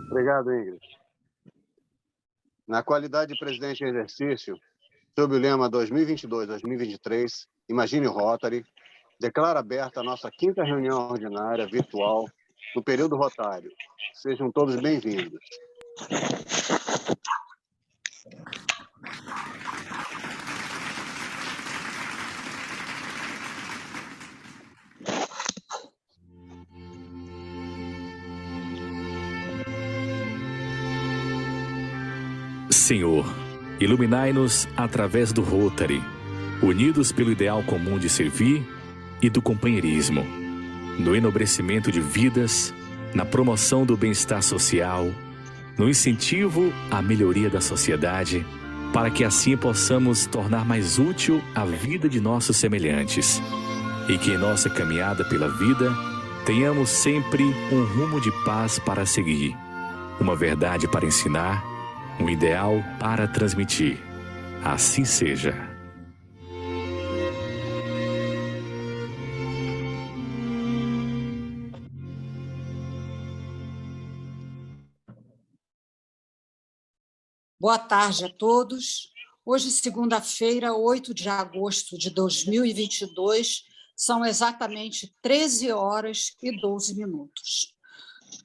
Obrigado, Ingrid. Na qualidade de presidente em exercício, sob o lema 2022-2023, Imagine o Rotary, declaro aberta a nossa 5ª reunião ordinária virtual no período rotário. Sejam todos bem-vindos. Senhor, iluminai-nos através do Rotary, unidos pelo ideal comum de servir e do companheirismo, no enobrecimento de vidas, na promoção do bem-estar social, no incentivo à melhoria da sociedade, para que assim possamos tornar mais útil a vida de nossos semelhantes e que em nossa caminhada pela vida tenhamos sempre um rumo de paz para seguir, uma verdade para ensinar, um ideal para transmitir. Assim seja. Boa tarde a todos. Hoje, segunda-feira, 8 de agosto de 2022, são exatamente 13 horas e 12 minutos.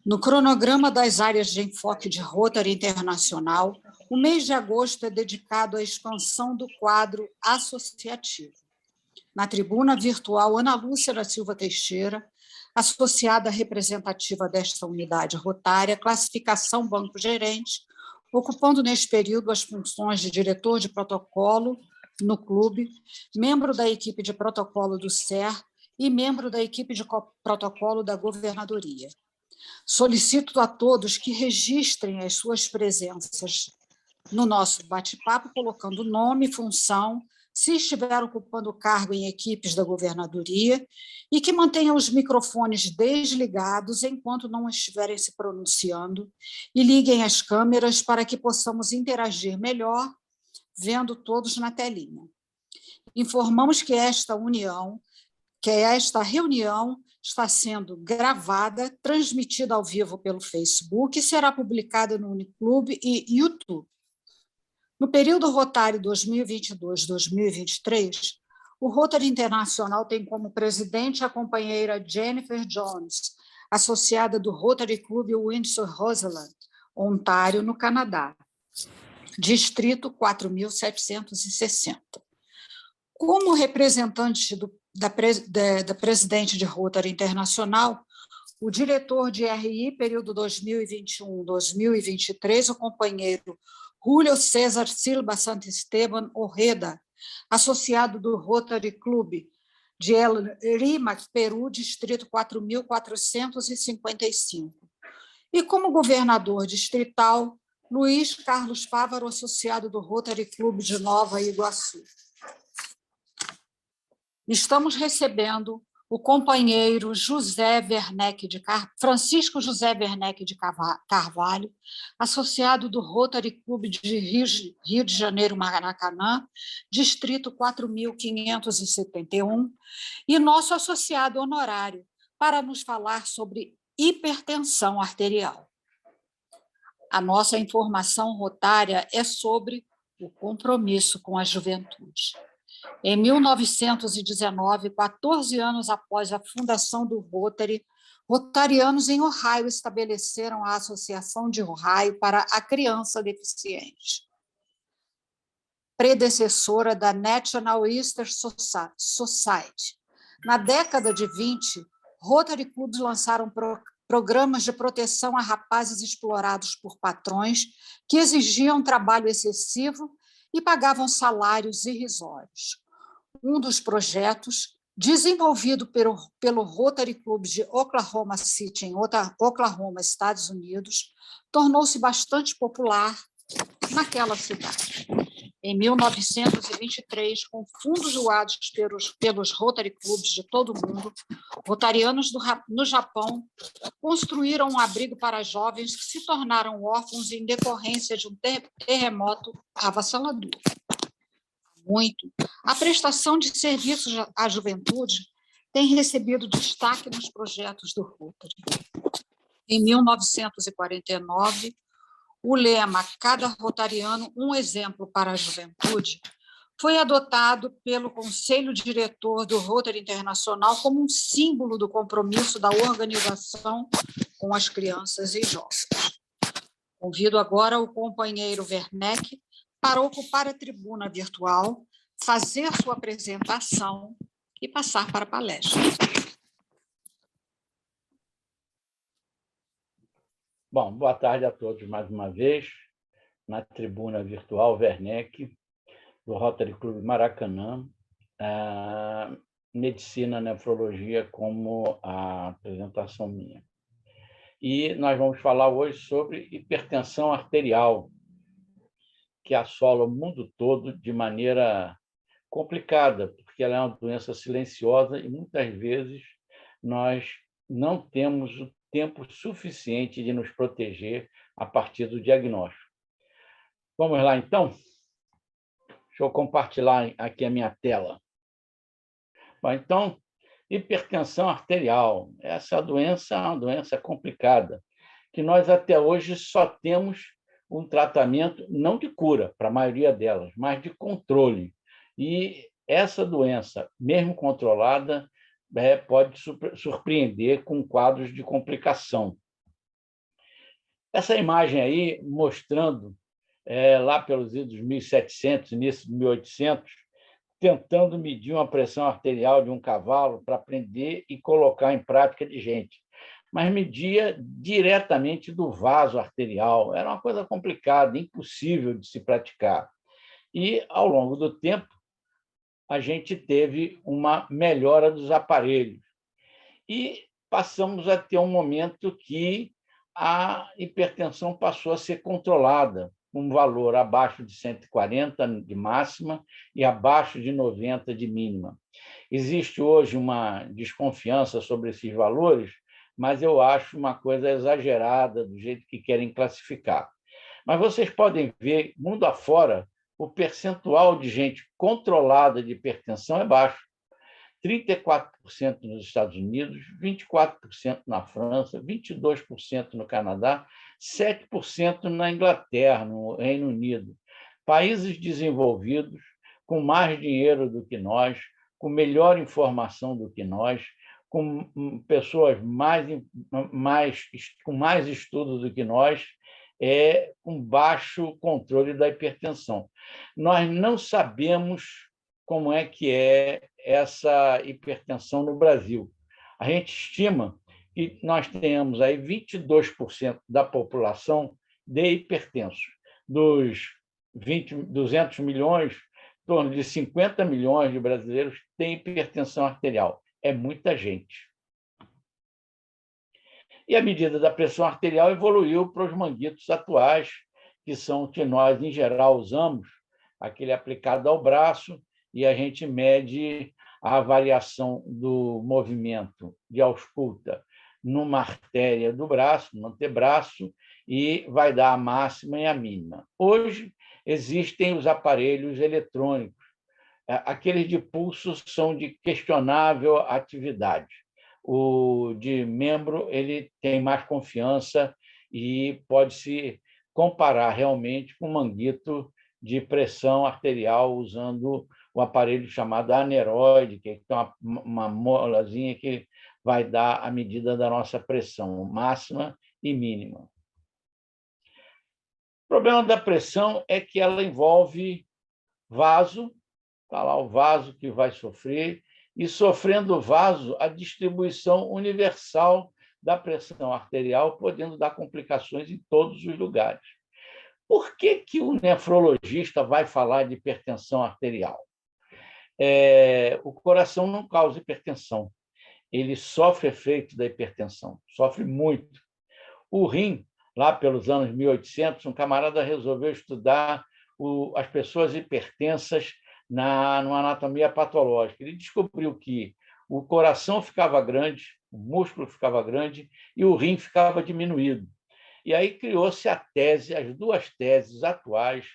No cronograma das áreas de enfoque de Rotary Internacional, o mês de agosto é dedicado à expansão do quadro associativo. Na tribuna virtual, Ana Lúcia da Silva Teixeira, associada representativa desta unidade rotária, classificação banco-gerente, ocupando neste período as funções de diretor de protocolo no clube, membro da equipe de protocolo do SER e membro da equipe de protocolo da governadoria. Solicito a todos que registrem as suas presenças no nosso bate-papo, colocando nome, função, se estiver ocupando cargo em equipes da governadoria, e que mantenham os microfones desligados enquanto não estiverem se pronunciando, e liguem as câmeras para que possamos interagir melhor, vendo todos na telinha. Informamos que esta reunião está sendo gravada, transmitida ao vivo pelo Facebook e será publicada no Uniclube e YouTube. No período rotário 2022-2023, o Rotary Internacional tem como presidente a companheira Jennifer Jones, associada do Rotary Club Windsor-Roseland, Ontário, no Canadá, distrito 4.760. Como representante da presidente de Rotary Internacional, o diretor de RI, período 2021-2023, o companheiro Julio César Silva Santisteban Orreda, associado do Rotary Club de El Rímac, Peru, distrito 4.455. E como governador distrital, Luiz Carlos Fávaro, associado do Rotary Club de Nova Iguaçu. Estamos recebendo o companheiro Francisco José Werneck de Carvalho, associado do Rotary Club de Rio de Janeiro, Maracanã, distrito 4.571, e nosso associado honorário, para nos falar sobre hipertensão arterial. A nossa informação rotária é sobre o compromisso com a juventude. Em 1919, 14 anos após a fundação do Rotary, rotarianos em Ohio estabeleceram a Associação de Ohio para a Criança Deficiente, predecessora da National Easter Society. Na década de 20, Rotary Clubs lançaram programas de proteção a rapazes explorados por patrões que exigiam trabalho excessivo e pagavam salários irrisórios. Um dos projetos, desenvolvido pelo Rotary Club de Oklahoma City, em Oklahoma, Estados Unidos, tornou-se bastante popular naquela cidade. Em 1923, com fundos doados pelos Rotary Clubs de todo o mundo, rotarianos no Japão construíram um abrigo para jovens que se tornaram órfãos em decorrência de um terremoto avassalador. A prestação de serviços à juventude tem recebido destaque nos projetos do Rotary. Em 1949, o lema "Cada rotariano, um exemplo para a juventude" foi adotado pelo Conselho Diretor do Rotary Internacional como um símbolo do compromisso da organização com as crianças e jovens. Convido agora o companheiro Werneck para ocupar a tribuna virtual, fazer sua apresentação e passar para a palestra. Bom, boa tarde a todos mais uma vez, na tribuna virtual Werneck, do Rotary Clube Maracanã, Medicina, Nefrologia como a apresentação minha. E nós vamos falar hoje sobre hipertensão arterial, que assola o mundo todo de maneira complicada, porque ela é uma doença silenciosa e muitas vezes nós não temos o tempo suficiente de nos proteger a partir do diagnóstico. Vamos lá, então? Deixa eu compartilhar aqui a minha tela. Bom, então, hipertensão arterial. Essa doença é uma doença complicada, que nós até hoje só temos um tratamento, não de cura, para a maioria delas, mas de controle. E essa doença, mesmo controlada, pode surpreender com quadros de complicação. Essa imagem aí, mostrando lá pelos idos 1700, início de 1800, tentando medir uma pressão arterial de um cavalo para aprender e colocar em prática de gente. Mas media diretamente do vaso arterial. Era uma coisa complicada, impossível de se praticar. E, ao longo do tempo, a gente teve uma melhora dos aparelhos. E passamos a ter um momento que a hipertensão passou a ser controlada, um valor abaixo de 140 de máxima e abaixo de 90 de mínima. Existe hoje uma desconfiança sobre esses valores, mas eu acho uma coisa exagerada do jeito que querem classificar. Mas vocês podem ver, mundo afora, o percentual de gente controlada de hipertensão é baixo. 34% nos Estados Unidos, 24% na França, 22% no Canadá, 7% na Inglaterra, no Reino Unido. Países desenvolvidos, com mais dinheiro do que nós, com melhor informação do que nós, com pessoas com mais estudo do que nós, com baixo controle da hipertensão. Nós não sabemos como é que é essa hipertensão no Brasil. A gente estima que nós tenhamos aí 22% da população de hipertensos. Dos 200 milhões, em torno de 50 milhões de brasileiros têm hipertensão arterial. É muita gente. E a medida da pressão arterial evoluiu para os manguitos atuais, que são que nós, em geral, usamos, aquele aplicado ao braço, e a gente mede a variação do movimento de ausculta numa artéria do braço, no antebraço, e vai dar a máxima e a mínima. Hoje, existem os aparelhos eletrônicos. Aqueles de pulso são de questionável atividade. O de membro ele tem mais confiança e pode-se comparar realmente com o manguito de pressão arterial usando o aparelho chamado aneroide, que é uma molazinha que vai dar a medida da nossa pressão máxima e mínima. O problema da pressão é que ela envolve vaso, está lá o vaso que vai sofrer, e sofrendo o vaso, a distribuição universal da pressão arterial, podendo dar complicações em todos os lugares. Por que o nefrologista vai falar de hipertensão arterial? O coração não causa hipertensão, ele sofre efeito da hipertensão, sofre muito. O rim, lá pelos anos 1800, um camarada resolveu estudar as pessoas hipertensas numa anatomia patológica. Ele descobriu que o coração ficava grande, o músculo ficava grande e o rim ficava diminuído. E aí criou-se a tese, as duas teses atuais,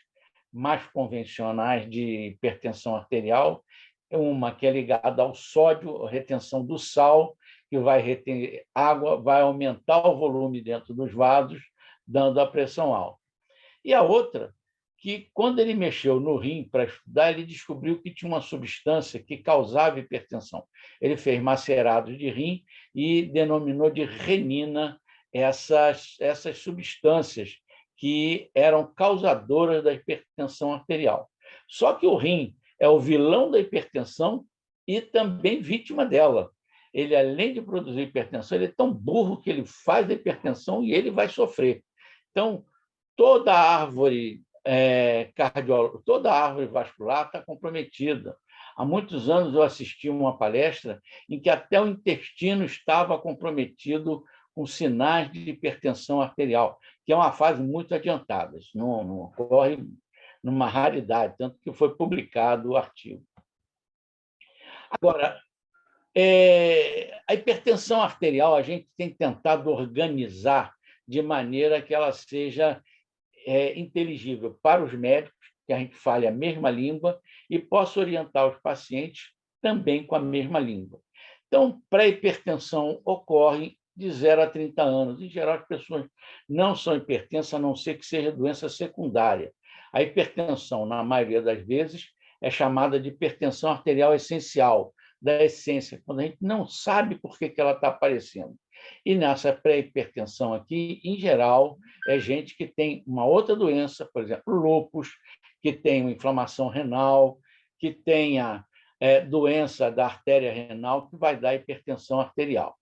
mais convencionais de hipertensão arterial, uma que é ligada ao sódio, a retenção do sal, que vai reter água, vai aumentar o volume dentro dos vasos, dando a pressão alta. E a outra, que quando ele mexeu no rim para estudar, ele descobriu que tinha uma substância que causava hipertensão. Ele fez macerados de rim e denominou de renina essas substâncias que eram causadoras da hipertensão arterial. Só que o rim é o vilão da hipertensão e também vítima dela. Ele, além de produzir hipertensão, ele é tão burro que ele faz a hipertensão e ele vai sofrer. Então, toda árvore toda árvore vascular está comprometida. Há muitos anos eu assisti a uma palestra em que até o intestino estava comprometido com sinais de hipertensão arterial, que é uma fase muito adiantada. Isso não ocorre numa raridade, tanto que foi publicado o artigo. Agora, a hipertensão arterial a gente tem tentado organizar de maneira que ela seja inteligível para os médicos, que a gente fale a mesma língua, e possa orientar os pacientes também com a mesma língua. Então, pré-hipertensão ocorre de 0 a 30 anos. Em geral, as pessoas não são hipertensas, a não ser que seja doença secundária. A hipertensão, na maioria das vezes, é chamada de hipertensão arterial essencial, da essência, quando a gente não sabe por que ela está aparecendo. E nessa pré-hipertensão aqui, em geral, é gente que tem uma outra doença, por exemplo, lúpus, que tem uma inflamação renal, que tenha doença da artéria renal, que vai dar hipertensão arterial.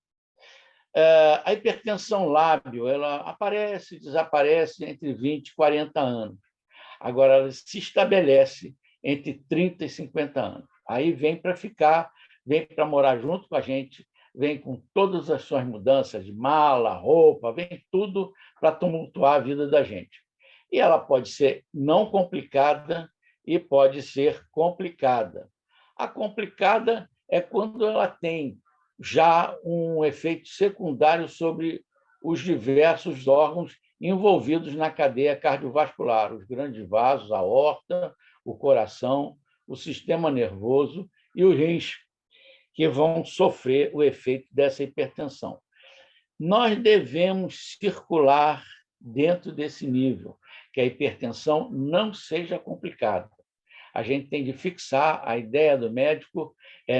A hipertensão lábio, ela aparece e desaparece entre 20 e 40 anos. Agora, ela se estabelece entre 30 e 50 anos. Aí vem para ficar, vem para morar junto com a gente, vem com todas as suas mudanças de mala, roupa, vem tudo para tumultuar a vida da gente. E ela pode ser não complicada e pode ser complicada. A complicada é quando ela tem já um efeito secundário sobre os diversos órgãos envolvidos na cadeia cardiovascular, os grandes vasos, a aorta, o coração, o sistema nervoso e os rins, que vão sofrer o efeito dessa hipertensão. Nós devemos circular dentro desse nível, que a hipertensão não seja complicada. A gente tem de fixar, a ideia do médico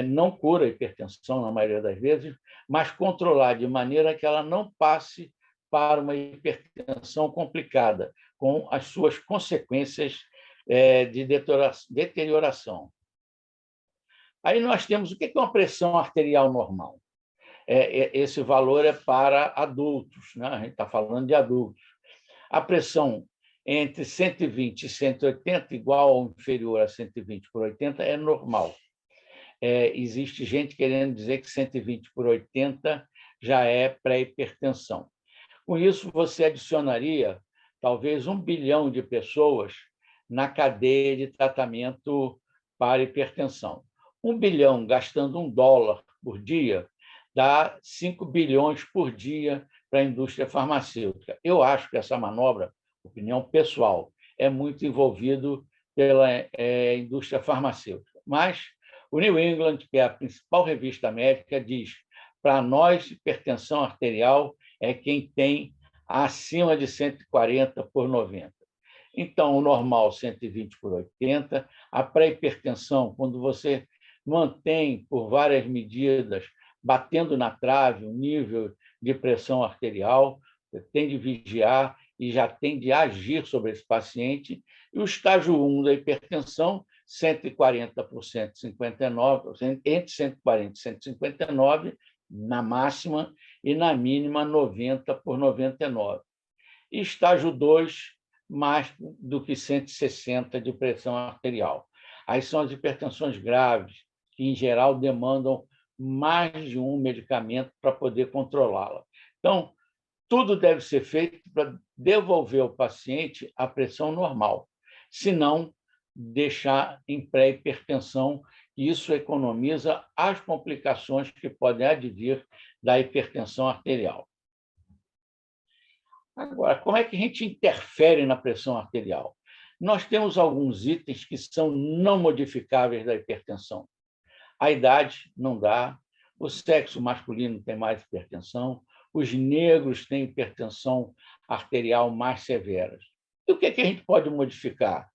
não cura a hipertensão, na maioria das vezes, mas controlar de maneira que ela não passe para uma hipertensão complicada, com as suas consequências de deterioração. Aí nós temos o que é uma pressão arterial normal. Esse valor é para adultos, né? A gente está falando de adultos. A pressão entre 120 e 180, igual ou inferior a 120/80, é normal. Existe gente querendo dizer que 120/80 já é pré-hipertensão. Com isso, você adicionaria talvez 1 bilhão de pessoas na cadeia de tratamento para hipertensão. 1 bilhão gastando $1 por dia dá 5 bilhões por dia para a indústria farmacêutica. Eu acho que essa manobra, opinião pessoal, é muito envolvido pela indústria farmacêutica. Mas o New England, que é a principal revista médica, diz: para nós, hipertensão arterial é quem tem acima de 140/90. Então, o normal, 120/80. A pré-hipertensão, quando você mantém por várias medidas, batendo na trave o nível de pressão arterial, você tem de vigiar e já tem de agir sobre esse paciente. E o estágio 1 da hipertensão, 140/159, entre 140 e 159, na máxima, e na mínima, 90/99. E estágio 2, mais do que 160 de pressão arterial. Aí são as hipertensões graves, que, em geral, demandam mais de um medicamento para poder controlá-la. Então, tudo deve ser feito para devolver ao paciente a pressão normal, se não deixar em pré-hipertensão, e isso economiza as complicações que podem advir da hipertensão arterial. Agora, como é que a gente interfere na pressão arterial? Nós temos alguns itens que são não modificáveis da hipertensão. A idade não dá, o sexo masculino tem mais hipertensão, os negros têm hipertensão arterial mais severas. E o que a gente pode modificar?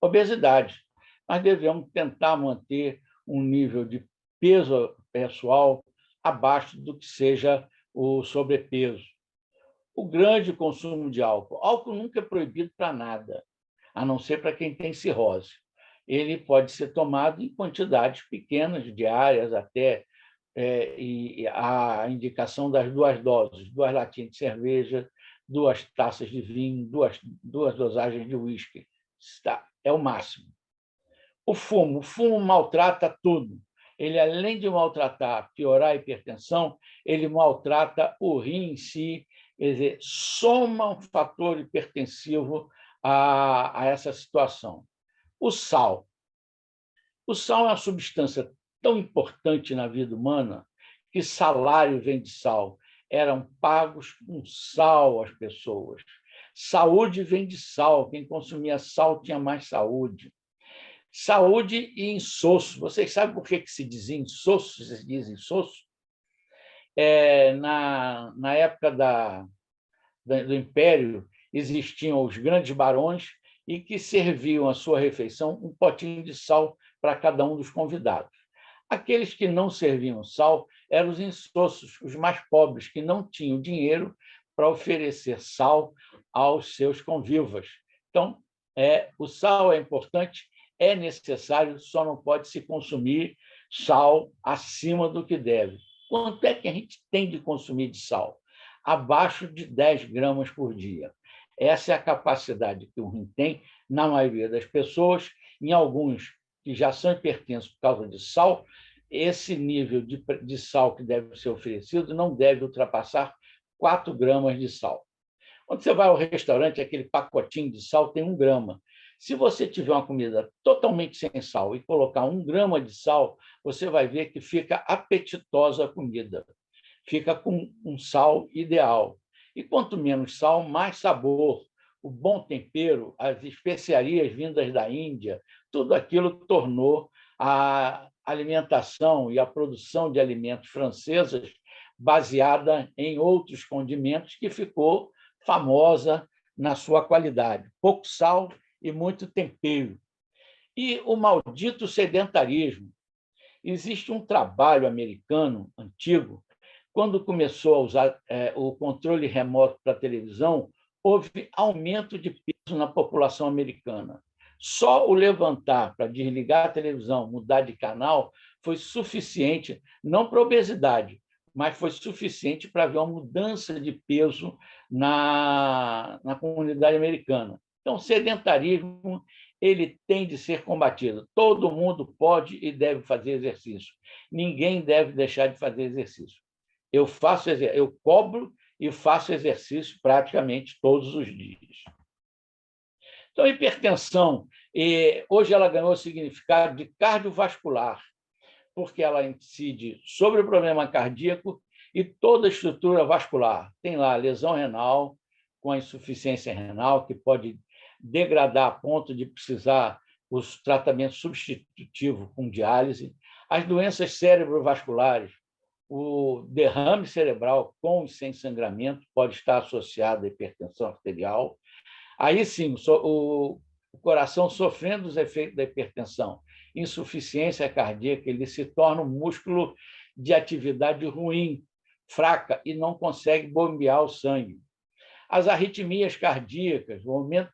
Obesidade. Nós devemos tentar manter um nível de peso pessoal abaixo do que seja o sobrepeso. O grande consumo de álcool. Álcool nunca é proibido para nada, a não ser para quem tem cirrose. Ele pode ser tomado em quantidades pequenas, diárias, até e a indicação das 2 doses, 2 latinhas de cerveja, 2 taças de vinho, 2 dosagens de uísque. É o máximo. O fumo maltrata tudo. Ele, além de maltratar, piorar a hipertensão, ele maltrata o rim em si, quer dizer, soma um fator hipertensivo a essa situação. O sal. O sal é uma substância tão importante na vida humana que salário vem de sal. Eram pagos com sal as pessoas. Saúde vem de sal. Quem consumia sal tinha mais saúde. Saúde e insosso. Vocês sabem por que se dizia insosso? Se diz insosso? Na época do Império, existiam os grandes barões e que serviam a sua refeição um potinho de sal para cada um dos convidados. Aqueles que não serviam sal eram os insossos, os mais pobres, que não tinham dinheiro para oferecer sal aos seus convivas. Então, o sal é importante, é necessário, só não pode se consumir sal acima do que deve. Quanto é que a gente tem de consumir de sal? Abaixo de 10 gramas por dia. Essa é a capacidade que o rim tem, na maioria das pessoas. Em alguns que já são hipertensos por causa de sal, esse nível de sal que deve ser oferecido não deve ultrapassar 4 gramas de sal. Quando você vai ao restaurante, aquele pacotinho de sal tem 1 grama. Se você tiver uma comida totalmente sem sal e colocar 1 grama de sal, você vai ver que fica apetitosa a comida. Fica com um sal ideal. E quanto menos sal, mais sabor. O bom tempero, as especiarias vindas da Índia, tudo aquilo tornou a alimentação e a produção de alimentos francesas baseada em outros condimentos, que ficou famosa na sua qualidade. Pouco sal e muito tempero. E o maldito sedentarismo. Existe um trabalho americano antigo. Quando começou a usar o controle remoto para a televisão, houve aumento de peso na população americana. Só o levantar para desligar a televisão, mudar de canal, foi suficiente, não para obesidade, mas foi suficiente para haver uma mudança de peso na comunidade americana. Então, o sedentarismo ele tem de ser combatido. Todo mundo pode e deve fazer exercício. Ninguém deve deixar de fazer exercício. Eu cobro e faço exercício praticamente todos os dias. Então, a hipertensão, hoje ela ganhou o significado de cardiovascular, porque ela incide sobre o problema cardíaco e toda a estrutura vascular. Tem lá a lesão renal, com a insuficiência renal, que pode degradar a ponto de precisar os tratamentos substitutivos com diálise, as doenças cerebrovasculares, o derrame cerebral com e sem sangramento pode estar associado à hipertensão arterial. Aí sim, o coração sofrendo os efeitos da hipertensão, insuficiência cardíaca, ele se torna um músculo de atividade ruim, fraca, e não consegue bombear o sangue. As arritmias cardíacas, o aumento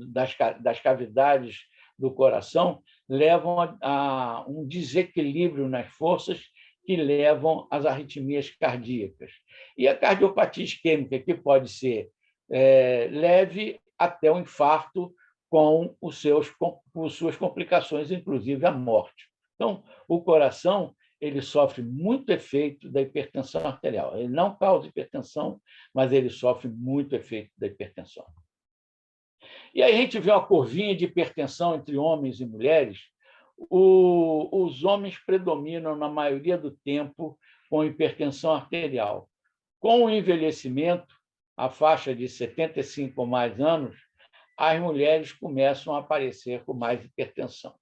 das cavidades do coração, levam a um desequilíbrio nas forças que levam às arritmias cardíacas. E a cardiopatia isquêmica, que pode ser leve até o infarto, com suas complicações, inclusive a morte. Então, o coração ele sofre muito efeito da hipertensão arterial. Ele não causa hipertensão, mas ele sofre muito efeito da hipertensão. E aí a gente vê uma curvinha de hipertensão entre homens e mulheres. Os homens predominam, na maioria do tempo, com hipertensão arterial. Com o envelhecimento, a faixa de 75 ou mais anos, as mulheres começam a aparecer com mais hipertensão.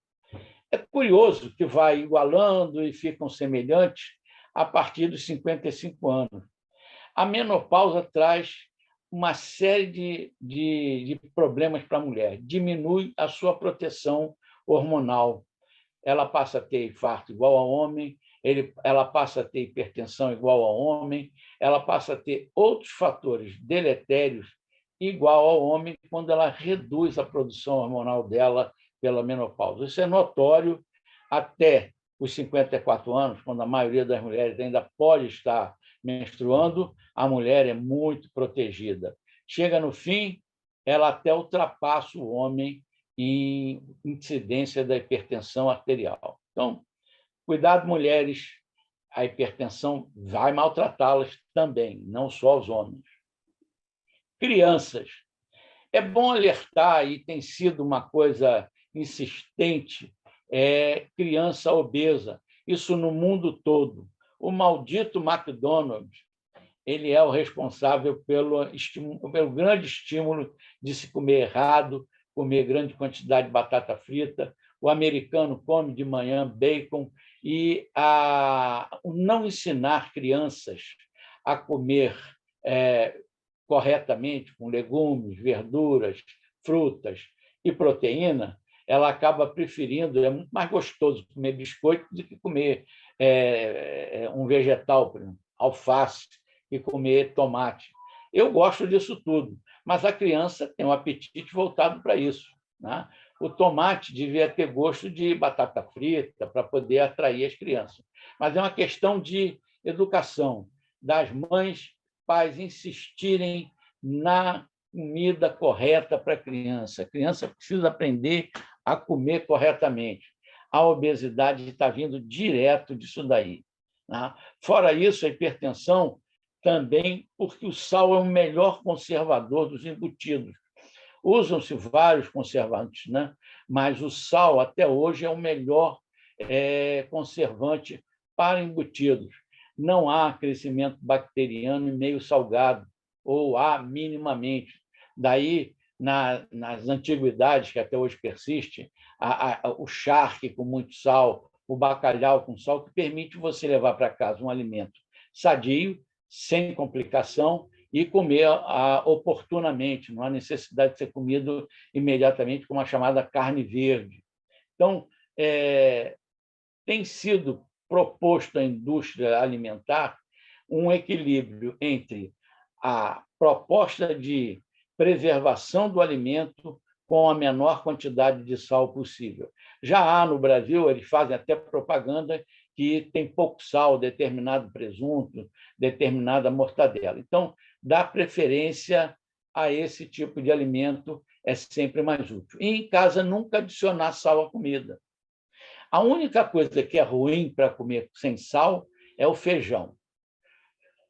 É curioso que vai igualando e ficam semelhantes. a partir dos 55 anos. A menopausa traz uma série de problemas para a mulher. Diminui a sua proteção hormonal. Ela passa a ter infarto igual ao homem, ela passa a ter hipertensão igual ao homem, ela passa a ter outros fatores deletérios igual ao homem quando ela reduz a produção hormonal dela pela menopausa. Isso é notório até os 54 anos, quando a maioria das mulheres ainda pode estar menstruando, a mulher é muito protegida. Chega no fim, ela até ultrapassa o homem em incidência da hipertensão arterial. Então, cuidado, mulheres, a hipertensão vai maltratá-las também, não só os homens. Crianças. É bom alertar, e tem sido uma coisa insistente, criança obesa, isso no mundo todo. O maldito McDonald's, ele é o responsável pelo grande estímulo de se comer errado, comer grande quantidade de batata frita. O americano come de manhã bacon, e o não ensinar crianças a comer corretamente, com legumes, verduras, frutas e proteína, ela acaba preferindo, é muito mais gostoso comer biscoito do que comer um vegetal, por exemplo, alface, e comer tomate. Eu gosto disso tudo, mas a criança tem um apetite voltado para isso, né? O tomate devia ter gosto de batata frita para poder atrair as crianças. Mas é uma questão de educação, das mães, pais insistirem na comida correta para a criança. A criança precisa aprender a comer corretamente. A obesidade está vindo direto disso daí, né? Fora isso, a hipertensão também, porque o sal é o melhor conservador dos embutidos. Usam-se vários conservantes, né? Mas o sal, até hoje, é o melhor conservante para embutidos. Não há crescimento bacteriano em meio salgado, ou há minimamente. Daí, nas antiguidades, que até hoje persiste, o charque com muito sal, o bacalhau com sal, que permite você levar para casa um alimento sadio, sem complicação, e comer oportunamente, não há necessidade de ser comido imediatamente, como a chamada carne verde. Então, tem sido proposto à indústria alimentar um equilíbrio entre a proposta de preservação do alimento com a menor quantidade de sal possível. Já há no Brasil, eles fazem até propaganda que tem pouco sal, determinado presunto, determinada mortadela. Então, dar preferência a esse tipo de alimento é sempre mais útil. E em casa, nunca adicionar sal à comida. A única coisa que é ruim para comer sem sal é o feijão.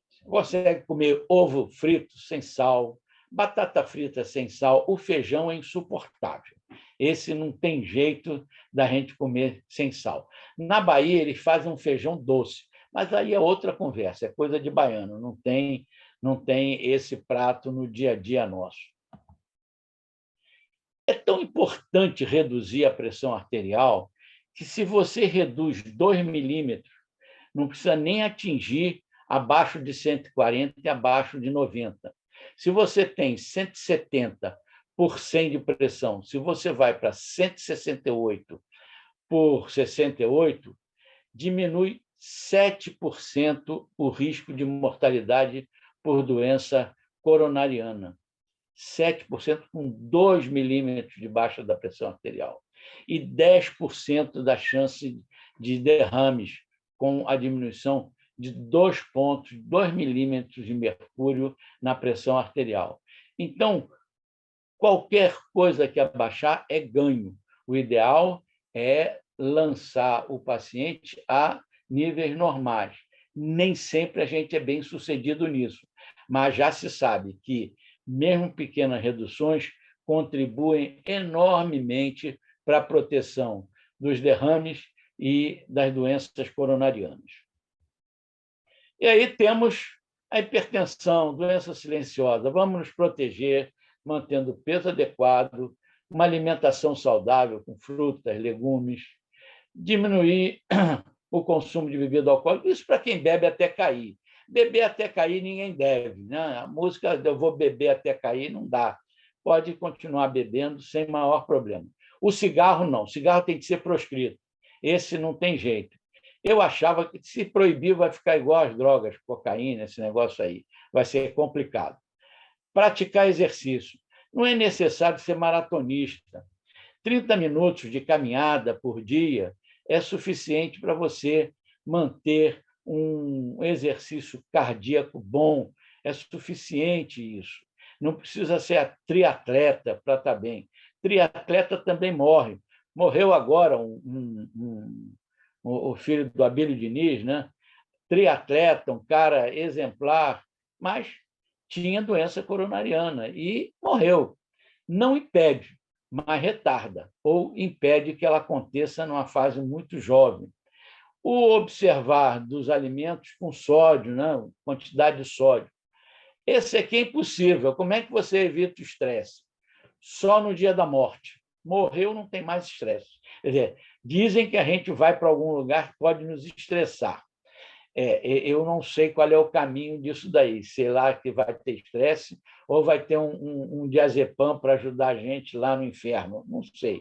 Você consegue comer ovo frito sem sal, batata frita sem sal, o feijão é insuportável. Esse não tem jeito da gente comer sem sal. Na Bahia, eles fazem um feijão doce, mas aí é outra conversa, é coisa de baiano, não tem esse prato no dia a dia nosso. É tão importante reduzir a pressão arterial que, se você reduz 2 milímetros, não precisa nem atingir abaixo de 140 e abaixo de 90. Se você tem 170 por 100 de pressão, se você vai para 168 por 68, diminui 7% o risco de mortalidade por doença coronariana. 7% com 2 milímetros de baixa da pressão arterial. E 10% da chance de derrames com a diminuição de 2 pontos, 2 milímetros de mercúrio na pressão arterial. Então, qualquer coisa que abaixar é ganho. O ideal é lançar o paciente a níveis normais. Nem sempre a gente é bem sucedido nisso, mas já se sabe que mesmo pequenas reduções contribuem enormemente para a proteção dos derrames e das doenças coronarianas. E aí temos a hipertensão, doença silenciosa. Vamos nos proteger, mantendo o peso adequado, uma alimentação saudável com frutas, legumes, diminuir o consumo de bebida alcoólica, isso para quem bebe até cair. Beber até cair ninguém deve, né? A música "eu vou beber até cair" não dá. Pode continuar bebendo sem maior problema. O cigarro não, o cigarro tem que ser proscrito. Esse não tem jeito. Eu achava que se proibir vai ficar igual às drogas, cocaína, esse negócio aí. Vai ser complicado. Praticar exercício. Não é necessário ser maratonista. 30 minutos de caminhada por dia é suficiente para você manter um exercício cardíaco bom. É suficiente isso. Não precisa ser triatleta para estar bem. Triatleta também morre. Morreu agora o filho do Abílio Diniz, né? Triatleta, um cara exemplar, mas tinha doença coronariana e morreu. Não impede, mas retarda, ou impede que ela aconteça numa fase muito jovem. O observar dos alimentos com sódio, né? Quantidade de sódio. Esse aqui é impossível. Como é que você evita o estresse? Só no dia da morte. Morreu, não tem mais estresse. Quer dizer, dizem que a gente vai para algum lugar que pode nos estressar. Eu não sei qual é o caminho disso daí. Sei lá que vai ter estresse ou vai ter um diazepam para ajudar a gente lá no inferno. Não sei.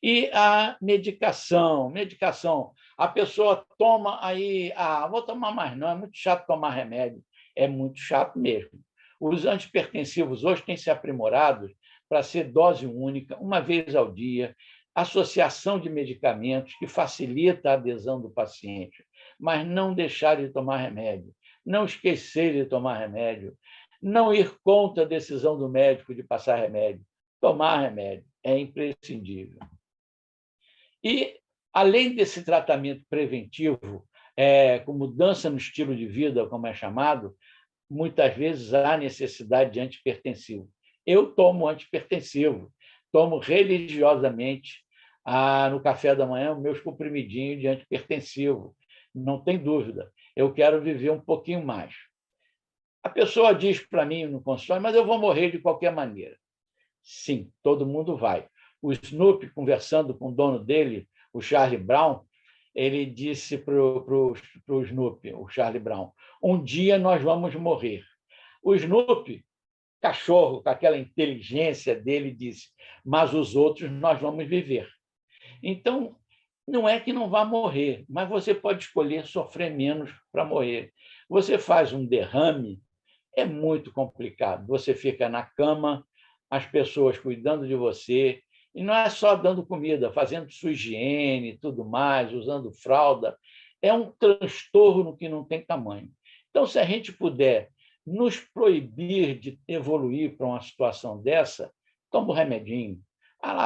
E a medicação. A pessoa toma aí... vou tomar mais não, é muito chato tomar remédio. É muito chato mesmo. Os antipertensivos hoje têm se aprimorado para ser dose única, uma vez ao dia, associação de medicamentos que facilita a adesão do paciente, mas não deixar de tomar remédio, não esquecer de tomar remédio, não ir contra a decisão do médico de passar remédio. Tomar remédio é imprescindível. E, além desse tratamento preventivo, com mudança no estilo de vida, como é chamado, muitas vezes há necessidade de antipertensivo. Eu tomo antipertensivo, tomo religiosamente no café da manhã meus comprimidinhos de antipertensivo. Não tem dúvida, eu quero viver um pouquinho mais. A pessoa diz para mim no consultório, mas eu vou morrer de qualquer maneira. Sim, todo mundo vai. O Snoopy, conversando com o dono dele, o Charlie Brown, ele disse para o Snoopy, o Charlie Brown, um dia nós vamos morrer. O Snoopy, cachorro, com aquela inteligência dele, disse, mas os outros nós vamos viver. Então, não é que não vá morrer, mas você pode escolher sofrer menos para morrer. Você faz um derrame, é muito complicado. Você fica na cama, as pessoas cuidando de você, e não é só dando comida, fazendo sua higiene e tudo mais, usando fralda. É um transtorno que não tem tamanho. Então, se a gente puder nos proibir de evoluir para uma situação dessa, toma um remedinho,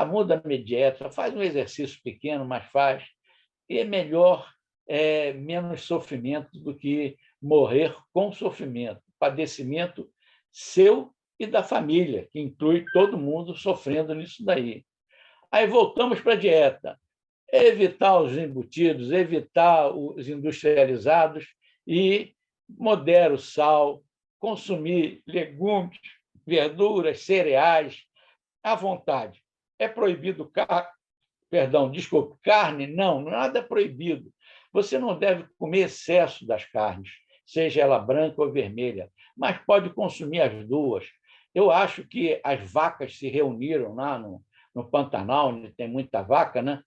muda a dieta, faz um exercício pequeno, mas faz, e é melhor, menos sofrimento do que morrer com sofrimento, padecimento seu e da família, que inclui todo mundo sofrendo nisso daí. Aí voltamos para a dieta. Evitar os embutidos, evitar os industrializados e moderar o sal, consumir legumes, verduras, cereais, à vontade. É proibido carne? Não, nada é proibido. Você não deve comer excesso das carnes, seja ela branca ou vermelha, mas pode consumir as duas. Eu acho que as vacas se reuniram lá no Pantanal, onde tem muita vaca, né?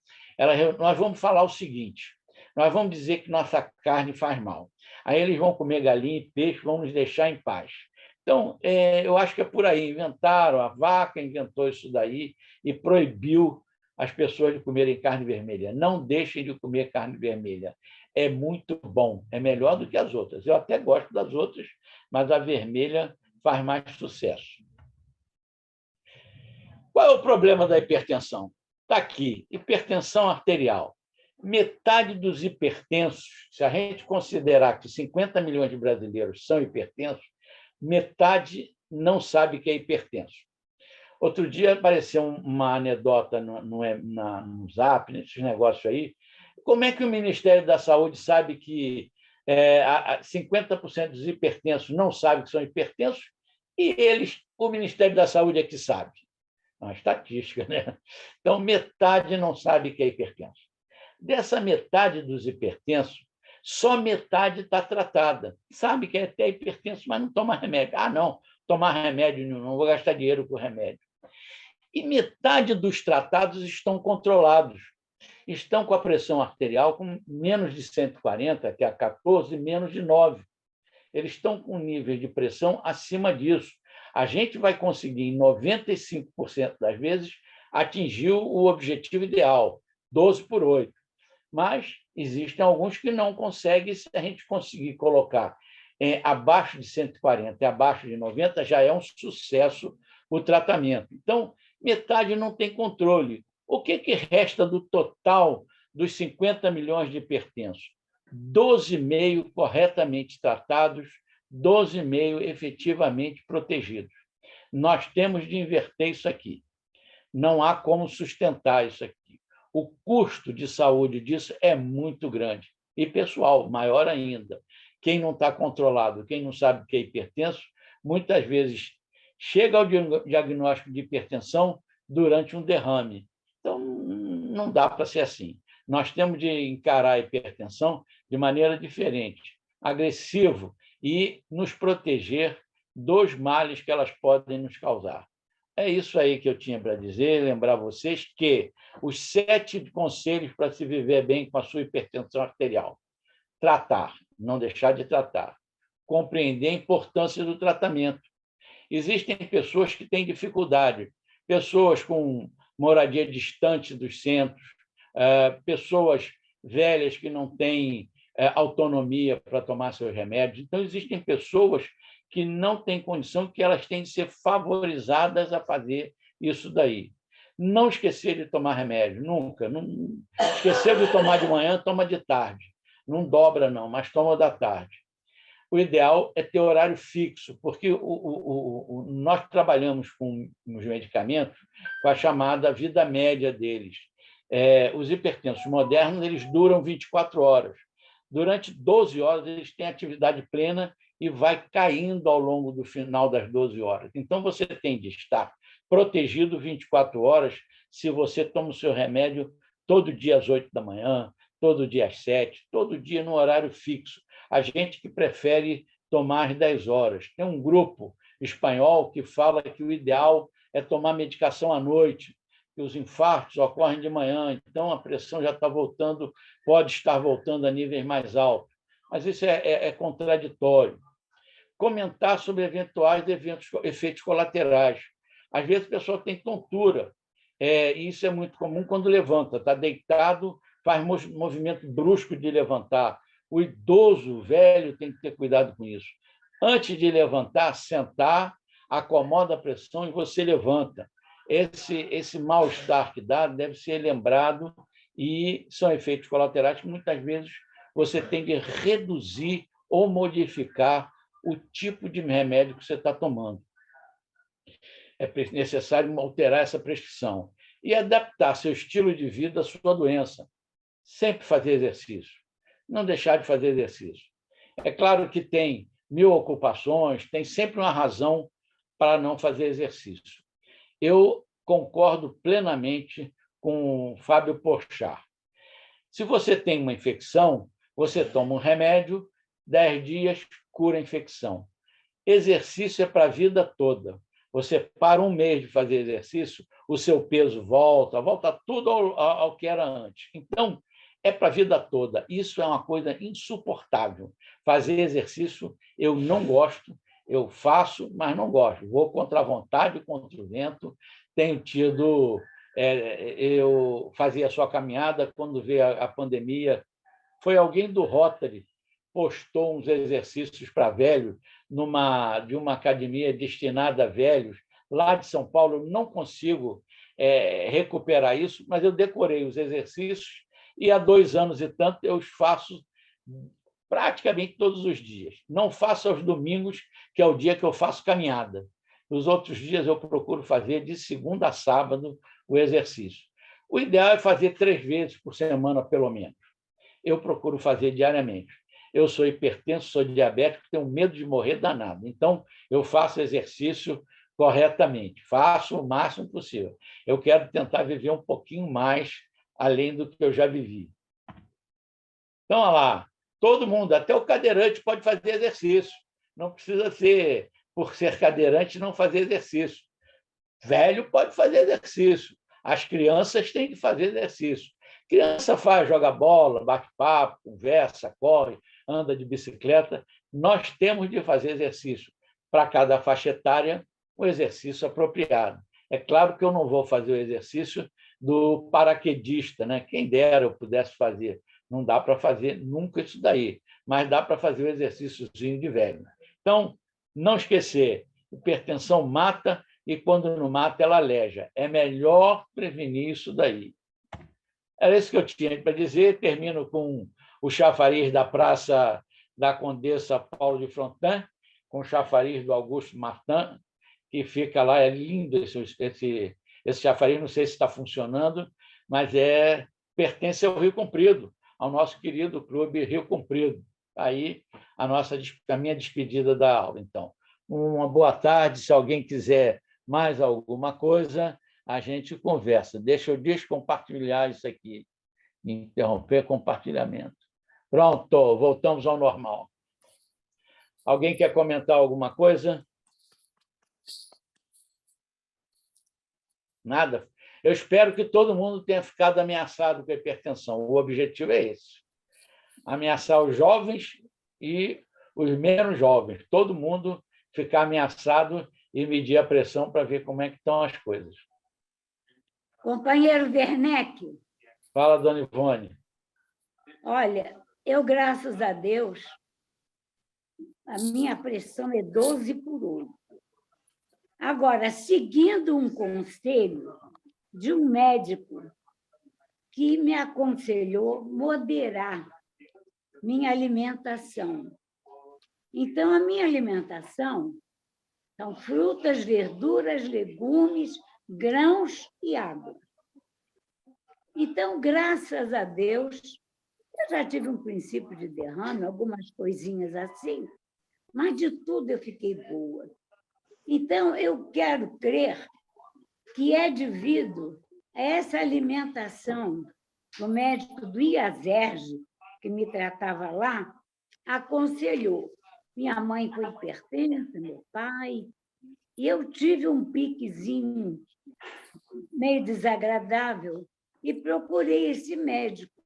Nós vamos falar o seguinte, nós vamos dizer que nossa carne faz mal. Aí eles vão comer galinha e peixe, vão nos deixar em paz. Então, eu acho que é por aí. Inventaram, a vaca inventou isso daí e proibiu as pessoas de comerem carne vermelha. Não deixem de comer carne vermelha. É muito bom, é melhor do que as outras. Eu até gosto das outras, mas a vermelha faz mais sucesso. Qual é o problema da hipertensão? Está aqui, hipertensão arterial. Metade dos hipertensos, se a gente considerar que 50 milhões de brasileiros são hipertensos, metade não sabe que é hipertenso. Outro dia apareceu uma anedota no Zap, nesses negócios aí. Como é que o Ministério da Saúde sabe que 50% dos hipertensos não sabem que são hipertensos e o Ministério da Saúde é que sabe? Uma estatística, né? Então, metade não sabe que é hipertenso. Dessa metade dos hipertensos, só metade está tratada. Sabe que é até hipertenso, mas não toma remédio. Ah, não, tomar remédio não vou gastar dinheiro com remédio. E metade dos tratados estão controlados. Estão com a pressão arterial com menos de 140, que é a 14, menos de 9. Eles estão com níveis de pressão acima disso. A gente vai conseguir, em 95% das vezes, atingir o objetivo ideal, 12/8. Mas existem alguns que não conseguem. Se a gente conseguir colocar abaixo de 140 e abaixo de 90, já é um sucesso o tratamento. Então, metade não tem controle. O que resta do total dos 50 milhões de hipertensos? 12,5 corretamente tratados, 12,5 efetivamente protegidos. Nós temos de inverter isso aqui. Não há como sustentar isso aqui. O custo de saúde disso é muito grande. E pessoal, maior ainda. Quem não está controlado, quem não sabe o que é hipertenso, muitas vezes chega ao diagnóstico de hipertensão durante um derrame. Então, não dá para ser assim. Nós temos de encarar a hipertensão de maneira diferente, agressivo, e nos proteger dos males que elas podem nos causar. É isso aí que eu tinha para dizer, lembrar vocês que os 7 conselhos para se viver bem com a sua hipertensão arterial. Tratar, não deixar de tratar. Compreender a importância do tratamento. Existem pessoas que têm dificuldade, pessoas com moradia distante dos centros, pessoas velhas que não têm autonomia para tomar seus remédios. Então, existem pessoas que não têm condição, que elas têm de ser favorizadas a fazer isso daí. Não esquecer de tomar remédio, nunca. Não esquecer de tomar de manhã, toma de tarde. Não dobra, não, mas toma da tarde. O ideal é ter horário fixo, porque nós trabalhamos com os medicamentos com a chamada vida média deles. Os hipertensos modernos, eles duram 24 horas. Durante 12 horas, eles têm atividade plena e vai caindo ao longo do final das 12 horas. Então, você tem de estar protegido 24 horas se você toma o seu remédio todo dia às 8 da manhã, todo dia às 7, todo dia no horário fixo. A gente que prefere tomar às 10 horas. Tem um grupo espanhol que fala que o ideal é tomar medicação à noite, que os infartos ocorrem de manhã, então a pressão já está voltando, pode estar voltando a níveis mais altos. Mas isso é contraditório. Comentar sobre eventuais efeitos colaterais. Às vezes a pessoa tem tontura, e isso é muito comum quando levanta, está deitado, faz movimento brusco de levantar. O idoso, o velho, tem que ter cuidado com isso. Antes de levantar, sentar, acomoda a pressão e você levanta. Esse mal-estar que dá deve ser lembrado, e são efeitos colaterais que muitas vezes você tem de reduzir ou modificar o tipo de remédio que você está tomando. É necessário alterar essa prescrição e adaptar seu estilo de vida à sua doença. Sempre fazer exercício. Não deixar de fazer exercício. É claro que tem 1000 ocupações, tem sempre uma razão para não fazer exercício. Eu concordo plenamente com Fábio Porchat. Se você tem uma infecção, você toma um remédio, 10 dias, cura a infecção. Exercício é para a vida toda. Você para um mês de fazer exercício, o seu peso volta tudo ao que era antes. Então, é para a vida toda. Isso é uma coisa insuportável. Fazer exercício, eu não gosto, eu faço, mas não gosto. Vou contra a vontade, contra o vento. Tenho tido... eu fazia só caminhada quando veio a pandemia. Foi alguém do Rotary postou uns exercícios para velhos de uma academia destinada a velhos, lá de São Paulo. Eu não consigo recuperar isso, mas eu decorei os exercícios e há 2 anos e tanto eu os faço praticamente todos os dias. Não faço aos domingos, que é o dia que eu faço caminhada. Nos outros dias eu procuro fazer de segunda a sábado o exercício. O ideal é fazer 3 vezes por semana, pelo menos. Eu procuro fazer diariamente. Eu sou hipertenso, sou diabético, tenho medo de morrer danado. Então, eu faço exercício corretamente, faço o máximo possível. Eu quero tentar viver um pouquinho mais além do que eu já vivi. Então, olha lá, todo mundo, até o cadeirante pode fazer exercício. Não precisa ser, por ser cadeirante, não fazer exercício. Velho pode fazer exercício. As crianças têm que fazer exercício. Criança faz, joga bola, bate papo, conversa, corre, anda de bicicleta. Nós temos de fazer exercício. Para cada faixa etária, um exercício apropriado. É claro que eu não vou fazer o exercício do paraquedista, né? Quem dera eu pudesse fazer. Não dá para fazer nunca isso daí, mas dá para fazer o exercíciozinho de velho. Então, não esquecer, hipertensão mata e, quando não mata, ela aleja. É melhor prevenir isso daí. Era isso que eu tinha para dizer. Termino com o chafariz da Praça da Condessa Paulo de Frontin, com o chafariz do Augusto Martin, que fica lá. É lindo esse chafariz, não sei se está funcionando, mas pertence ao Rio Comprido, ao nosso querido Clube Rio Comprido. Aí a minha despedida da aula. Então, uma boa tarde. Se alguém quiser mais alguma coisa, a gente conversa. Deixa eu descompartilhar isso aqui. Interromper compartilhamento. Pronto, voltamos ao normal. Alguém quer comentar alguma coisa? Nada? Eu espero que todo mundo tenha ficado ameaçado com a hipertensão. O objetivo é esse. Ameaçar os jovens e os menos jovens. Todo mundo ficar ameaçado e medir a pressão para ver como é que estão as coisas. Companheiro Werneck. Fala, dona Ivone. Olha, eu, graças a Deus, a minha pressão é 12/8. Agora, seguindo um conselho de um médico que me aconselhou moderar minha alimentação. Então, a minha alimentação são frutas, verduras, legumes, grãos e água. Então, graças a Deus, eu já tive um princípio de derrame, algumas coisinhas assim, mas de tudo eu fiquei boa. Então, eu quero crer que é devido a essa alimentação. O médico do IASERJ, que me tratava lá, aconselhou. Minha mãe foi hipertensa, meu pai, e eu tive um piquezinho meio desagradável e procurei esse médico.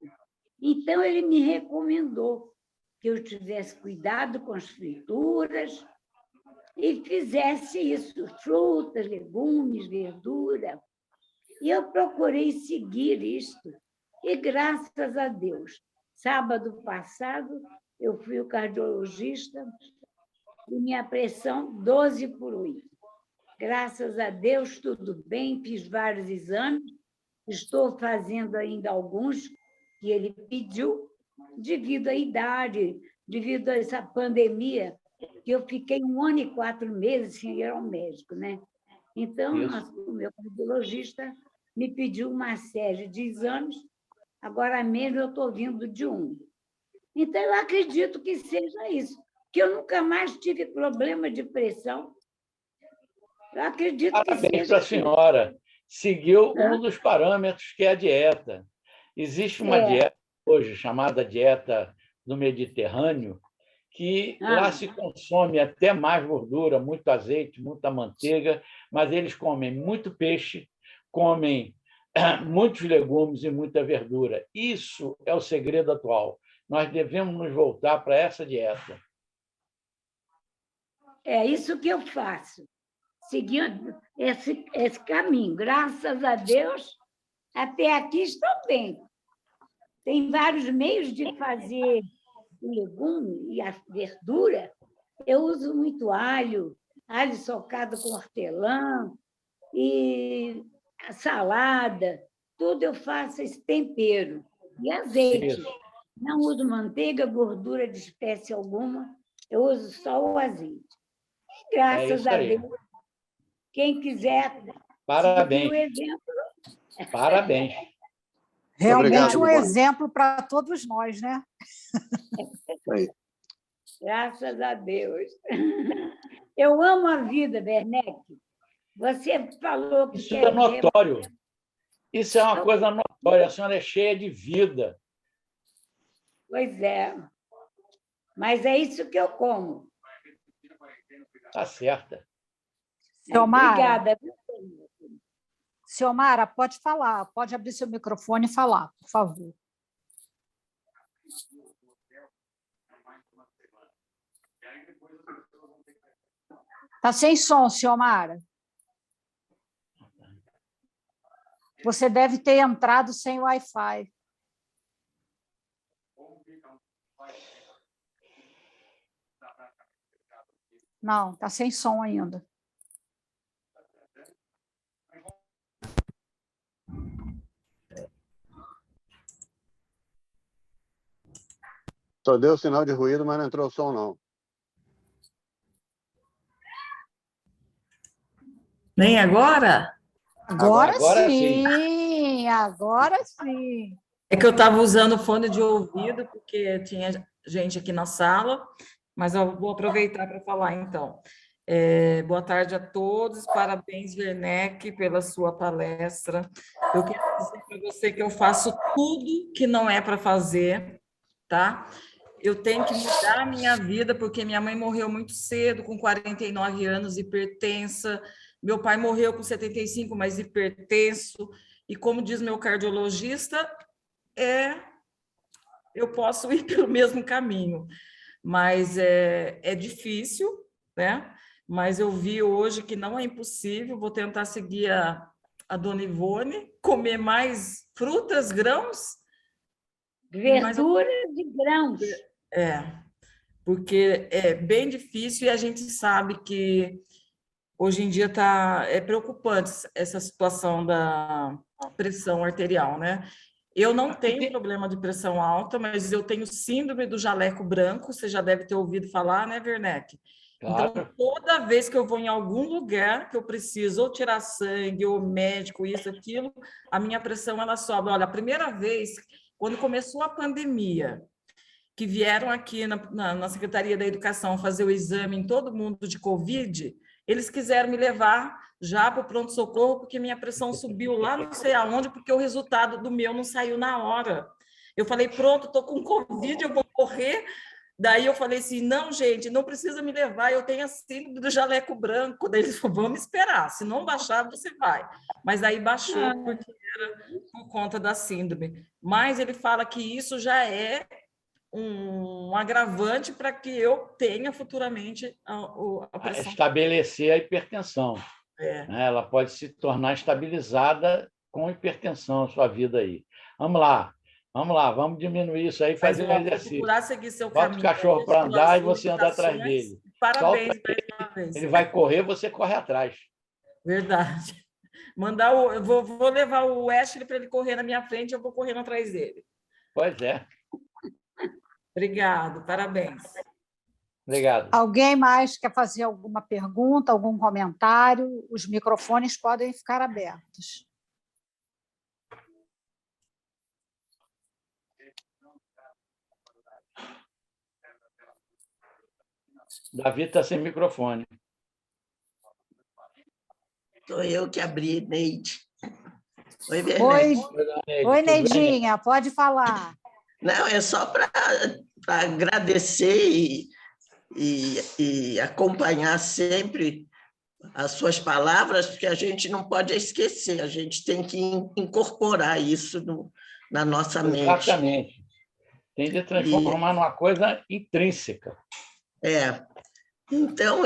Então, ele me recomendou que eu tivesse cuidado com as frituras e fizesse isso, frutas, legumes, verdura. E eu procurei seguir isto. E, graças a Deus, sábado passado, eu fui ao cardiologista e minha pressão 12/8. Graças a Deus, tudo bem, fiz vários exames, estou fazendo ainda alguns que ele pediu, devido à idade, devido a essa pandemia, que eu fiquei 1 ano e 4 meses sem ir ao médico, né? Então, o meu cardiologista me pediu uma série de exames, agora mesmo eu estou vindo de um. Então, eu acredito que seja isso, que eu nunca mais tive problema de pressão. Eu acredito que seja. Parabéns para a senhora. Seguiu um dos parâmetros, que é a dieta. Existe uma dieta hoje chamada dieta do Mediterrâneo, que lá se consome até mais gordura, muito azeite, muita manteiga, mas eles comem muito peixe, comem muitos legumes e muita verdura. Isso é o segredo atual. Nós devemos nos voltar para essa dieta. É isso que eu faço, seguindo esse caminho. Graças a Deus, até aqui estou bem. Tem vários meios de fazer o legume e a verdura. Eu uso muito alho socado com hortelã, e a salada, tudo eu faço esse tempero. E azeite. Isso. Não uso manteiga, gordura de espécie alguma, eu uso só o azeite. E, graças a Deus, quem quiser Parabéns. seguir o exemplo... Parabéns. Realmente Obrigado, um Ivone. exemplo para todos nós, né? Aí. Graças a Deus. Eu amo a vida, Werneck. Você falou que Isso é notório. Isso é uma coisa notória. A senhora é cheia de vida. Pois é. Mas é isso que eu como. Tá certa. Ciomara, Obrigada. Ciomara, pode falar, pode abrir seu microfone e falar, por favor. Está sem som, Ciomara. Você deve ter entrado sem Wi-Fi. Não, está sem som ainda. Só deu sinal de ruído, mas não entrou som, não. Nem agora? Agora Agora sim, agora sim. É que eu estava usando fone de ouvido, porque tinha gente aqui na sala, mas eu vou aproveitar para falar, então. Boa tarde a todos, parabéns, Werneck, pela sua palestra. Eu quero dizer para você que eu faço tudo que não é para fazer, tá? Eu tenho que mudar a minha vida, porque minha mãe morreu muito cedo, com 49 anos, hipertensa. Meu pai morreu com 75, mas hipertenso. E como diz meu cardiologista, eu posso ir pelo mesmo caminho. Mas é difícil, né? Mas eu vi hoje que não é impossível. Vou tentar seguir a dona Ivone, comer mais frutas, grãos. Verduras e grãos. Porque é bem difícil e a gente sabe que hoje em dia é preocupante essa situação da pressão arterial, né? Eu não tenho problema de pressão alta, mas eu tenho síndrome do jaleco branco, você já deve ter ouvido falar, né, Werneck? Claro. Então, toda vez que eu vou em algum lugar que eu preciso ou tirar sangue, ou médico, isso, aquilo, a minha pressão, ela sobe. Olha, a primeira vez, quando começou a pandemia, que vieram aqui na Secretaria da Educação fazer o exame em todo mundo de Covid, eles quiseram me levar já para o pronto-socorro, porque minha pressão subiu lá não sei aonde, porque o resultado do meu não saiu na hora. Eu falei, pronto, estou com Covid, eu vou correr. Daí eu falei assim, não, gente, não precisa me levar, eu tenho a síndrome do jaleco branco. Daí eles falaram, vamos esperar, se não baixar, você vai. Mas aí baixou, porque era por conta da síndrome. Mas ele fala que isso já é um agravante para que eu tenha futuramente a pressão. Estabelecer a hipertensão. Ela pode se tornar estabilizada com hipertensão, a sua vida aí. Vamos lá, vamos diminuir isso aí, fazer um exercício. Procurar seguir seu Bota caminho. o cachorro para andar e você anda atrás dele. Parabéns mais uma vez. Ele vai correr, você corre atrás. Verdade. Eu vou levar o Ashley para ele correr na minha frente, eu vou correndo atrás dele. Pois é. Obrigado, parabéns. Obrigado. Alguém mais quer fazer alguma pergunta, algum comentário? Os microfones podem ficar abertos. Davi está sem microfone. Sou eu que abri, Neide. Oi, Oi, Werneck. oi, Neidinha, pode falar. Não, é só para agradecer e acompanhar sempre as suas palavras, porque a gente não pode esquecer, a gente tem que incorporar isso na nossa mente. Exatamente. Tem de transformar numa coisa intrínseca. Então,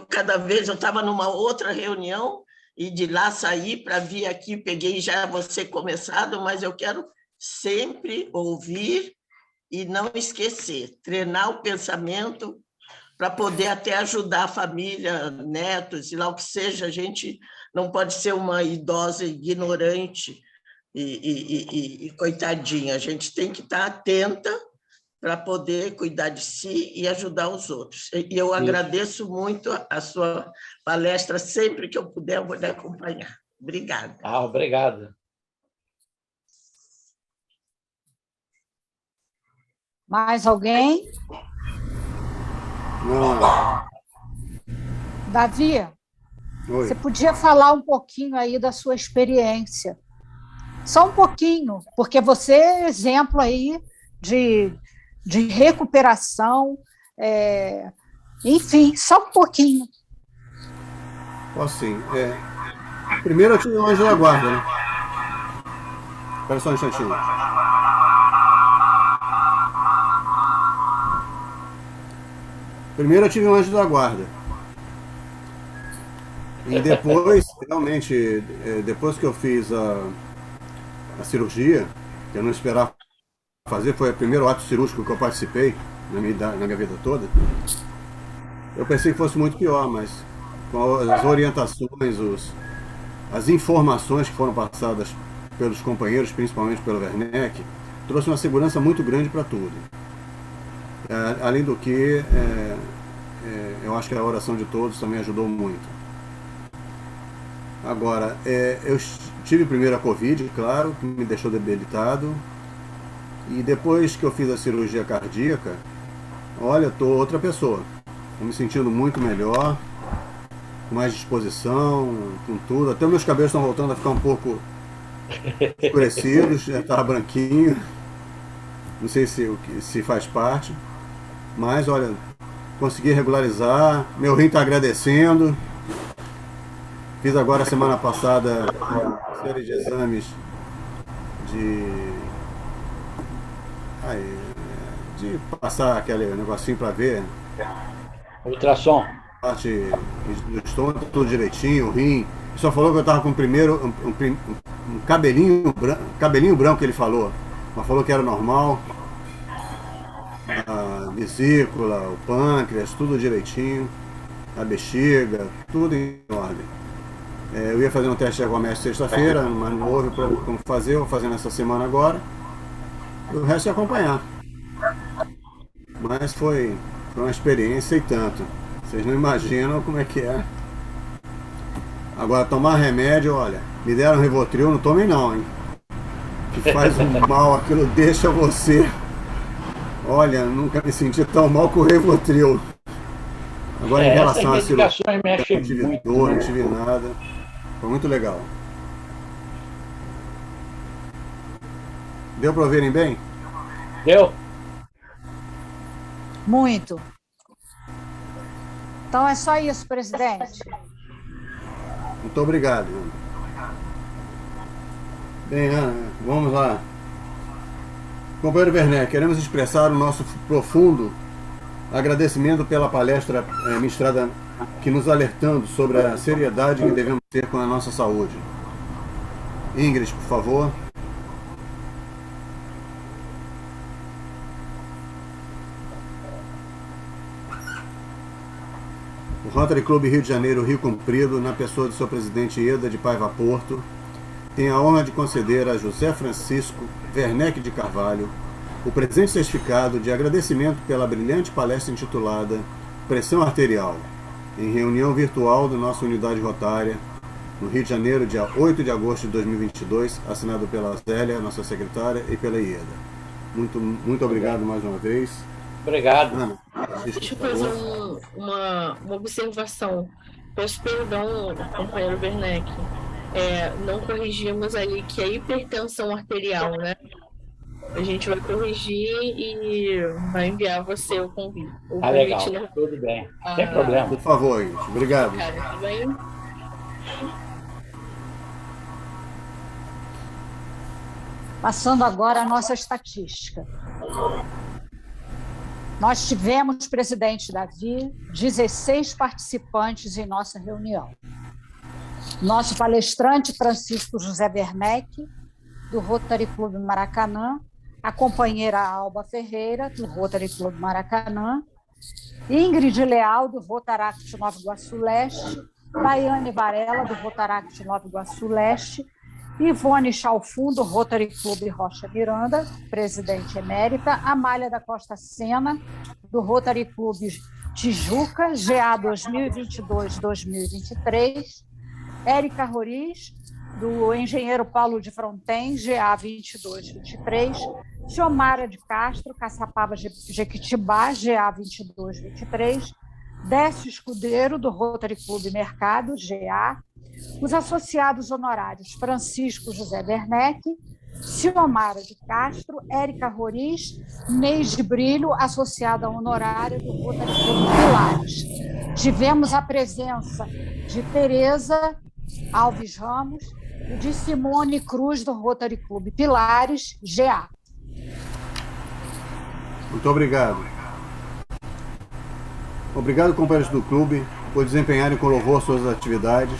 cada vez eu estava numa outra reunião e de lá saí para vir aqui, peguei já você começado, mas eu quero sempre ouvir e não esquecer, treinar o pensamento para poder até ajudar a família, netos, e lá o que seja, a gente não pode ser uma idosa ignorante e coitadinha, a gente tem que estar atenta para poder cuidar de si e ajudar os outros. E eu agradeço muito a sua palestra, sempre que eu puder, eu vou lhe acompanhar. Obrigada. Obrigado. Mais alguém? Não. Davi, Oi. você podia falar um pouquinho aí da sua experiência. Só um pouquinho, porque você é exemplo aí de recuperação, enfim, só um pouquinho. Posso sim. Primeiro eu tive um anjo da guarda, né? Espera só um instantinho. Primeiro eu tive um anjo da guarda. E depois, realmente, depois que eu fiz a cirurgia, que eu não esperava fazer, foi o primeiro ato cirúrgico que eu participei na minha vida toda, eu pensei que fosse muito pior, mas com as orientações, as informações que foram passadas pelos companheiros, principalmente pelo Werneck, trouxe uma segurança muito grande para tudo. Além do que, eu acho que a oração de todos também ajudou muito. Agora, eu tive primeiro a Covid, claro, que me deixou debilitado. E depois que eu fiz a cirurgia cardíaca, olha, eu estou outra pessoa. Estou me sentindo muito melhor, com mais disposição, com tudo. Até meus cabelos estão voltando a ficar um pouco escurecidos, já estava branquinho. Não sei se faz parte. Mas, olha, consegui regularizar. Meu rim está agradecendo. Fiz agora, semana passada, uma série de exames de passar aquele negocinho para ver. Ultrassom. Parte do estômago, tudo direitinho, o rim. Só falou que eu estava com primeiro um cabelinho branco, que ele falou. Mas falou que era normal. A vesícula, o pâncreas, tudo direitinho. A bexiga, tudo em ordem. Eu ia fazer um teste de ergométrico sexta-feira, mas não houve como fazer, eu vou fazer nessa semana agora. E o resto é acompanhar. Mas foi uma experiência e tanto. Vocês não imaginam como é que é. Agora, tomar remédio, olha, me deram Rivotril, não tomem não, hein? Que faz um mal, aquilo deixa você... Olha, nunca me senti tão mal com o Rivotril. Agora, em relação a cirurgia, não tive dor, não tive nada. Foi muito legal. Deu para ouvirem bem? Deu? Muito. Então é só isso, presidente. Muito obrigado. Bem, Ana, vamos lá. Companheiro Werneck, queremos expressar o nosso profundo agradecimento pela palestra ministrada, que nos alertando sobre a seriedade que devemos ter com a nossa saúde. Ingrid, por favor. O Rotary Club Rio de Janeiro, Rio Comprido, na pessoa de seu presidente Eda de Paiva Porto, tem a honra de conceder a José Francisco Werneck de Carvalho o presente certificado de agradecimento pela brilhante palestra intitulada Pressão Arterial, em reunião virtual da nossa unidade rotária, no Rio de Janeiro, dia 8 de agosto de 2022, assinado pela Zélia, nossa secretária, e pela Ieda. Muito obrigado mais uma vez. Obrigado. Ana, deixa eu fazer uma observação. Peço perdão, companheiro Werneck. Não corrigimos ali que é hipertensão arterial, né? A gente vai corrigir e vai enviar você o convite. Legal. Tudo bem. Sem problema. Por favor, gente. Obrigado. Tá bem? Passando agora a nossa estatística. Nós tivemos, presidente Davi, 16 participantes em nossa reunião. Nosso palestrante, Francisco José Werneck, do Rotary Clube Maracanã, a companheira Alba Ferreira, do Rotary Clube Maracanã, Ingrid Leal, do Rotaract Nova Iguaçu Leste, Daiane Varela, do Rotaract Nova Iguaçu Leste, Ivone Chalfun, do Rotary Clube Rocha Miranda, presidente emérita, Amália da Costa Sena, do Rotary Clube Tijuca, GA 2022-2023, Érica Roriz, do engenheiro Paulo de Fronten, GA 22-23, Xiomara de Castro, Caçapava Jequitibá, GA 22-23, Décio Escudeiro, do Rotary Clube Mercado, GA, os associados honorários Francisco José Werneck, Ciomara de Castro, Érica Roriz, Neide Brilho, associada honorária do Rotary Clube Pilares. Tivemos a presença de Tereza Alves Ramos e de Simone Cruz, do Rotary Clube Pilares, GA. Muito obrigado. Obrigado, companheiros do clube, por desempenharem com louvor suas atividades.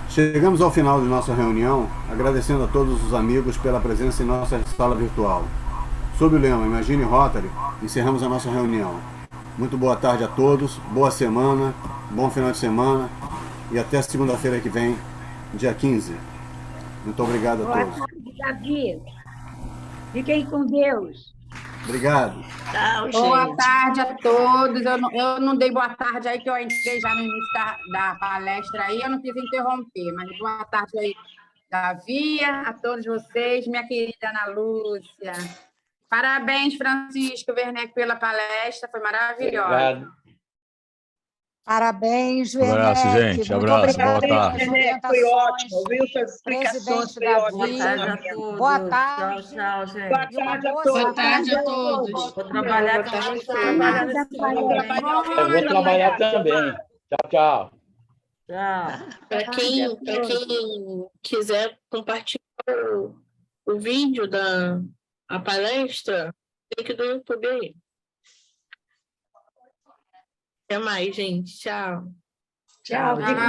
Chegamos ao final de nossa reunião, agradecendo a todos os amigos pela presença em nossa sala virtual. Sob o lema Imagine Rotary, encerramos a nossa reunião. Muito boa tarde a todos, boa semana, bom final de semana e até segunda-feira que vem, dia 15. Muito obrigado a todos. Boa tarde, Davi. Fiquem com Deus. Obrigado. Tchau, Boa gente. tarde a todos. Eu não dei boa tarde aí, que eu entrei já no início da palestra aí, eu não quis interromper, mas boa tarde aí, Davi, a todos vocês, minha querida Ana Lúcia. Parabéns, Francisco Werneck, pela palestra, foi maravilhosa. Obrigado. Parabéns, Abraço, Werneck. gente. Muito Abraço. obrigada Boa tarde. pelas Werneck, foi orientações. ótimo, viu? Suas explicações Presidente foi Davi. ótimo. Boa tarde a todos. Boa tarde. Tchau, gente. Boa tarde a todos. Boa tarde a todos. Vou trabalhar Boa tarde a todos. trabalhar nesse Trabalhar. momento. Eu vou trabalhar também. Tchau, tchau. Tchau. Para quem quiser compartilhar o vídeo da palestra, link do YouTube aí. Até mais, gente. Tchau. Tchau. Tchau.